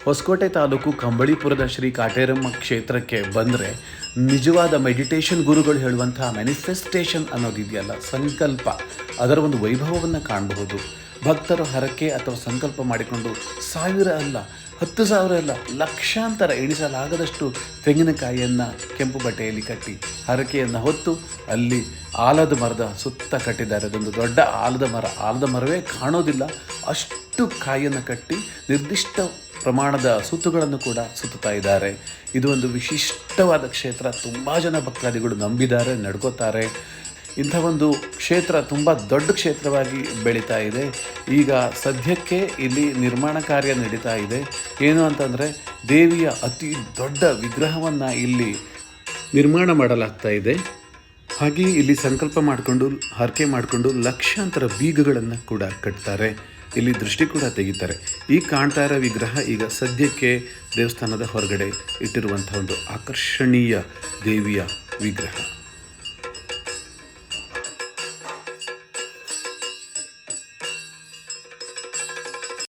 ಹೊಸಕೋಟೆ ತಾಲೂಕು ಕಂಬಳಿಪುರದ ಶ್ರೀ ಕಾಟೇರಮ್ಮ ಕ್ಷೇತ್ರಕ್ಕೆ ಬಂದರೆ ನಿಜವಾದ ಮೆಡಿಟೇಷನ್ ಗುರುಗಳು ಹೇಳುವಂತಹ ಮ್ಯಾನಿಫೆಸ್ಟೇಷನ್ ಅನ್ನೋದಿದೆಯಲ್ಲ, ಸಂಕಲ್ಪ, ಅದರ ಒಂದು ವೈಭವವನ್ನು ಕಾಣಬಹುದು. ಭಕ್ತರು ಹರಕೆ ಅಥವಾ ಸಂಕಲ್ಪ ಮಾಡಿಕೊಂಡು 1000 ಅಲ್ಲ, 10,000 ಅಲ್ಲ, ಲಕ್ಷಾಂತರ ಎಣಿಸಲಾಗದಷ್ಟು ತೆಂಗಿನಕಾಯಿಯನ್ನು ಕೆಂಪು ಬಟ್ಟೆಯಲ್ಲಿ ಕಟ್ಟಿ ಹರಕೆಯನ್ನು ಹೊತ್ತು ಅಲ್ಲಿ ಆಲದ ಮರದ ಸುತ್ತ ಕಟ್ಟಿದ್ದಾರೆ. ಅದೊಂದು ದೊಡ್ಡ ಆಲದ ಮರವೇ ಕಾಣೋದಿಲ್ಲ, ಅಷ್ಟು ಕಾಯಿಯನ್ನು ಕಟ್ಟಿ ನಿರ್ದಿಷ್ಟ ಪ್ರಮಾಣದ ಸುತ್ತುಗಳನ್ನು ಕೂಡ ಸುತ್ತುತ್ತಾ ಇದ್ದಾರೆ. ಇದು ಒಂದು ವಿಶಿಷ್ಟವಾದ ಕ್ಷೇತ್ರ. ತುಂಬ ಜನ ಭಕ್ತಾದಿಗಳು ನಂಬಿದ್ದಾರೆ, ನಡ್ಕೋತಾರೆ. ಇಂಥ ಒಂದು ಕ್ಷೇತ್ರ ತುಂಬ ದೊಡ್ಡ ಕ್ಷೇತ್ರವಾಗಿ ಬೆಳೀತಾ ಇದೆ. ಈಗ ಸದ್ಯಕ್ಕೆ ಇಲ್ಲಿ ನಿರ್ಮಾಣ ಕಾರ್ಯ ನಡೀತಾ ಇದೆ. ಏನು ಅಂತಂದರೆ ದೇವಿಯ ಅತಿ ದೊಡ್ಡ ವಿಗ್ರಹವನ್ನು ಇಲ್ಲಿ ನಿರ್ಮಾಣ ಮಾಡಲಾಗ್ತಾ ಇದೆ. ಹಾಗೆ ಇಲ್ಲಿ ಸಂಕಲ್ಪ ಮಾಡಿಕೊಂಡು ಹರಕೆ ಮಾಡಿಕೊಂಡು ಲಕ್ಷಾಂತರ ಬೀಗಗಳನ್ನು ಕೂಡ ಕಟ್ತಾರೆ. ಇಲ್ಲಿ ದೃಷ್ಟಿ ಕೂಡ ತೆಗಿತಾರೆ. ಈ ಕಾಣ್ತಾ ಇರೋ ವಿಗ್ರಹ ಈಗ ಸದ್ಯಕ್ಕೆ ದೇವಸ್ಥಾನದ ಹೊರಗಡೆ ಇಟ್ಟಿರುವಂಥ ಒಂದು ಆಕರ್ಷಣೀಯ ದೇವಿಯ ವಿಗ್ರಹ.